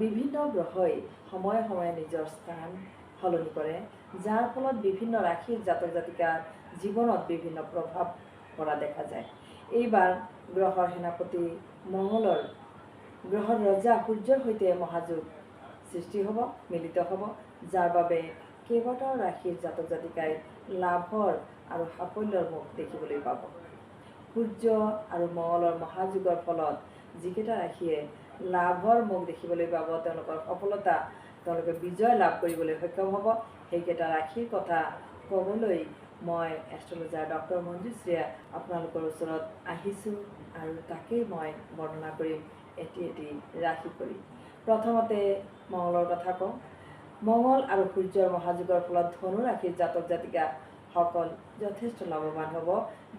বিভিন্ন গ্ৰহই সময়ে সময়ে নিজৰ স্থান সলনি কৰে, যাৰ ফলত বিভিন্ন ৰাশিৰ জাতক জাতিকাৰ জীৱনত বিভিন্ন প্ৰভাৱ পৰা দেখা যায়। এইবাৰ গ্ৰহৰ সেনাপতি মঙ্গলৰ গ্ৰহৰ ৰজা সূৰ্যৰ সৈতে মহাযোগ সৃষ্টি হ'ব, মিলিত হ'ব, যাৰ বাবে কেইবাটাও ৰাশিৰ জাতক জাতিকাই লাভৰ আৰু সাফল্যৰ মুখ দেখিবলৈ পাব। সূৰ্য আৰু মঙ্গলৰ মহাযোগৰ ফলত যিকেইটা ৰাশিয়ে লাভৰ মুখ দেখিবলৈ পাব, তেওঁলোকৰ সফলতা, তেওঁলোকে বিজয় লাভ কৰিবলৈ সক্ষম হ'ব, সেইকেইটা ৰাশিৰ কথা ক'বলৈ মই এষ্ট্ৰলজাৰ ডক্টৰ মঞ্জুশ্ৰীয়ে আপোনালোকৰ ওচৰত আহিছোঁ আৰু তাকেই মই বৰ্ণনা কৰিম এটি এটি ৰাশি কৰি। প্ৰথমতে মঙ্গলৰ কথা কওঁ। মঙ্গল আৰু সূৰ্যৰ মহাযোগৰ ফলত ধনু ৰাশিৰ জাতক জাতিকাসকল যথেষ্ট লাভৱান হ'ব।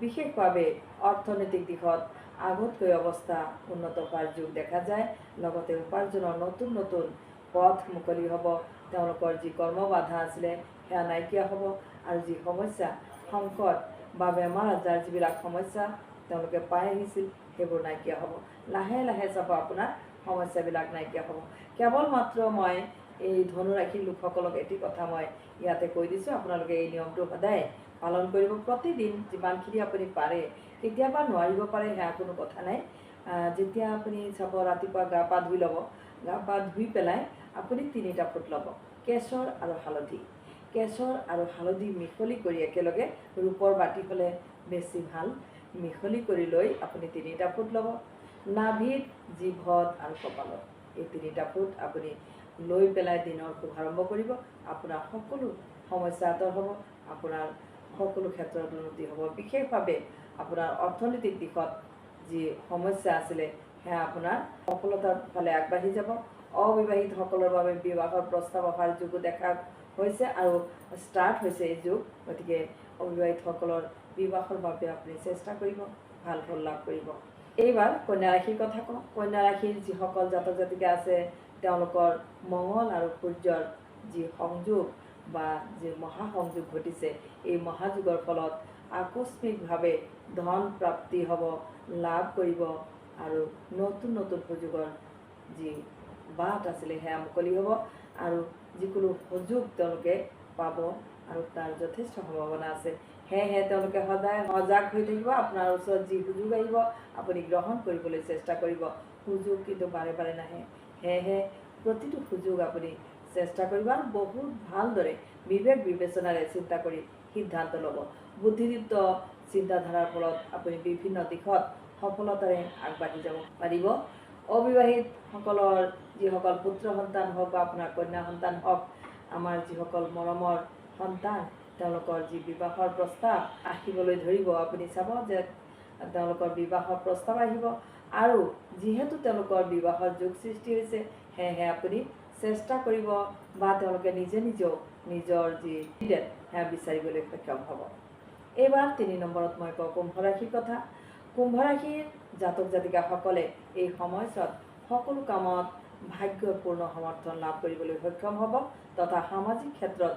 বিশেষভাৱে অৰ্থনৈতিক দিশত আগতকৈ অৱস্থা উন্নত হোৱাৰ যোগ দেখা যায়। লগতে উপাৰ্জনৰ নতুন নতুন পথ মুকলি হ'ব। তেওঁলোকৰ যি কৰ্মবাধা আছিলে সেয়া নাইকিয়া হ'ব আৰু যি সমস্যা, সংকট বা বেমাৰ আজাৰ, যিবিলাক সমস্যা তেওঁলোকে পাই আহিছিল সেইবোৰ নাইকিয়া হ'ব। লাহে লাহে চাব আপোনাৰ সমস্যাবিলাক নাইকিয়া হ'ব। কেৱল মাত্ৰ মই এই ধনুৰাশিৰ লোকসকলক এটি কথা মই ইয়াতে কৈ দিছোঁ, আপোনালোকে এই নিয়মটো সদায় পালন কৰিব। প্ৰতিদিন যিমানখিনি আপুনি পাৰে, কেতিয়াবা নোৱাৰিব পাৰে, সেয়া কোনো কথা নাই। যেতিয়া আপুনি চাব ৰাতিপুৱা গা পা ধুই ল'ব, গা পা ধুই পেলাই আপুনি 3টা ফুট ল'ব, কেশৰ আৰু হালধি। কেশৰ আৰু হালধি মিহলি কৰি একেলগে, ৰূপৰ বাতি হ'লে বেছি ভাল, মিহলি কৰি লৈ আপুনি 3টা ফুট ল'ব। নাভিত, জিভত আৰু কপালত এই 3টা ফুট আপুনি লৈ পেলাই দিনৰ শুভাৰম্ভ কৰিব। আপোনাৰ সকলো সমস্যা আঁতৰ হ'ব, আপোনাৰ সকলো ক্ষেত্ৰত উন্নতি হ'ব। বিশেষভাৱে আপোনাৰ অৰ্থনৈতিক দিশত যি সমস্যা আছিলে সেয়া আপোনাৰ সফলতাৰ ফালে আগবাঢ়ি যাব। অবিবাহিতসকলৰ বাবে বিবাহৰ প্ৰস্তাৱ অহাৰ যোগো দেখা হৈছে আৰু ষ্টাৰ্ট হৈছে এই যুগ। গতিকে অবিবাহিতসকলৰ বিবাহৰ বাবে আপুনি চেষ্টা কৰিব, ভাল ফল লাভ কৰিব। এইবাৰ কন্যা ৰাশিৰ কথা কওঁ। কন্যা ৰাশিৰ যিসকল জাতক জাতিকা আছে, তেওঁলোকৰ মঙ্গল আৰু সূৰ্যৰ যি সংযোগ বা যি মহাসংযোগ ঘটিছে, এই মহাযোগৰ ফলত আকস্মিকভাৱে ধন প্ৰাপ্তি হ'ব, লাভ কৰিব আৰু নতুন নতুন সুযোগৰ যি বাট আছিলে সেয়া মুকলি হ'ব আৰু যিকোনো সুযোগ তেওঁলোকে পাব আৰু তাৰ যথেষ্ট সম্ভাৱনা আছে। সেয়েহে তেওঁলোকে সদায় সজাগ হৈ থাকিব। আপোনাৰ ওচৰত যি সুযোগ আহিব আপুনি গ্ৰহণ কৰিবলৈ চেষ্টা কৰিব। সুযোগ কিন্তু বাৰে বাৰে নাহে, সেয়েহে প্ৰতিটো সুযোগ আপুনি চেষ্টা কৰিব আৰু বহুত ভালদৰে বিবেক বিবেচনাৰে চিন্তা কৰি সিদ্ধান্ত ল'ব। বুদ্ধিদীপ্ত চিন্তাধাৰাৰ ফলত আপুনি বিভিন্ন দিশত সফলতাৰে আগবাঢ়ি যাব পাৰিব। অবিবাহিতসকলৰ যিসকল পুত্ৰ সন্তান হওক বা আপোনাৰ কন্যা সন্তান হওক, আমাৰ যিসকল মৰমৰ সন্তান, তেওঁলোকৰ যি বিবাহৰ প্ৰস্তাৱ আহিবলৈ ধৰিব, আপুনি চাব যে তেওঁলোকৰ বিবাহৰ প্ৰস্তাৱ আহিব আৰু যিহেতু তেওঁলোকৰ বিবাহৰ যোগ সৃষ্টি হৈছে, সেয়েহে আপুনি চেষ্টা কৰিব বা তেওঁলোকে নিজে নিজেও নিজৰ যি ডেট সেয়া বিচাৰিবলৈ সক্ষম হ'ব। এইবাৰ 3 নম্বৰত মই কওঁ কুম্ভ ৰাশিৰ কথা। কুম্ভ ৰাশিৰ জাতক জাতিকাসকলে এই সময়ছোৱাত সকলো কামত ভাগ্যৰ পূৰ্ণ সমৰ্থন লাভ কৰিবলৈ সক্ষম হ'ব তথা সামাজিক ক্ষেত্ৰত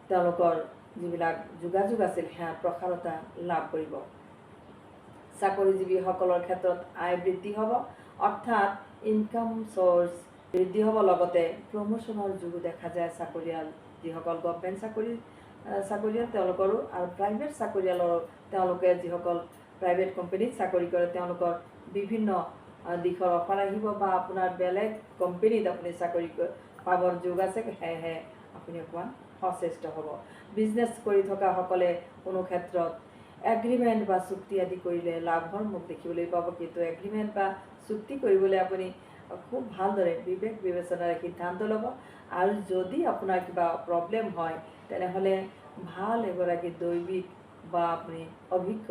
তেওঁলোকৰ যিবিলাক যোগাযোগ আছিল সেয়া প্ৰসাৰতা লাভ কৰিব। চাকৰিজীৱীসকলৰ ক্ষেত্ৰত আয় বৃদ্ধি হ'ব, অৰ্থাৎ ইনকাম চ'ৰ্চ বৃদ্ধি হ'ব। লগতে প্ৰমোশ্যনৰ যোগো দেখা যায়। চাকৰিয়াল যিসকল গভৰ্ণমেণ্ট চাকৰিয়াল তেওঁলোকৰো আৰু প্ৰাইভেট চাকৰিয়ালৰো, তেওঁলোকে যিসকল প্ৰাইভেট কোম্পানীত চাকৰি কৰে তেওঁলোকৰ বিভিন্ন দিশৰ অফাৰ আহিব বা আপোনাৰ বেলেগ কোম্পানীত আপুনি চাকৰি পাবৰ যোগ আছে, সেয়েহে আপুনি অকণমান সচেষ্ট হ'ব। বিজনেছ কৰি থকাসকলে কোনো ক্ষেত্ৰত এগ্ৰিমেণ্ট বা চুক্তি আদি কৰিলে লাভৰ মুখ দেখিবলৈ পাব, কিন্তু এগ্ৰিমেণ্ট বা চুক্তি কৰিবলৈ আপুনি খুব ভালদৰে বিবেক বিবেচনাৰে সিদ্ধান্ত ল'ব আৰু যদি আপোনাৰ কিবা প্ৰব্লেম হয় তেনেহ'লে ভাল এগৰাকী দৈবিক বা আপুনি অভিজ্ঞ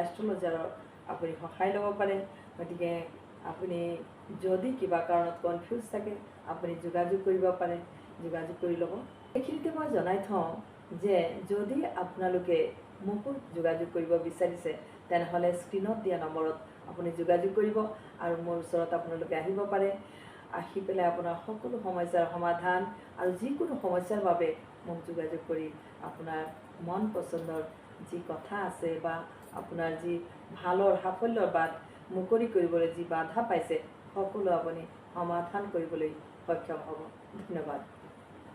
এষ্ট্ৰলজাৰৰ আপুনি সহায় ল'ব পাৰে। গতিকে আপুনি যদি কিবা কাৰণত কনফিউজ থাকে আপুনি যোগাযোগ কৰিব পাৰে, যোগাযোগ কৰি ল'ব। এইখিনিতে মই জনাই থওঁ যে যদি আপোনালোকে মোকো যোগাযোগ কৰিব বিচাৰিছে তেনেহ'লে স্ক্ৰীণত দিয়া নম্বৰত আপুনি যোগাযোগ কৰিব আৰু মোৰ ওচৰত আপোনালোকে আহিব পাৰে। আহি পেলাই আপোনাৰ সকলো সমস্যাৰ সমাধান আৰু যিকোনো সমস্যাৰ বাবে মোক যোগাযোগ কৰি আপোনাৰ মন পচন্দৰ যি কথা আছে বা আপোনাৰ যি ভালৰ সাফল্যৰ বাট মুকলি কৰিবলৈ যি বাধা পাইছে সকলো আপুনি সমাধান কৰিবলৈ সক্ষম হ'ব। ধন্যবাদ।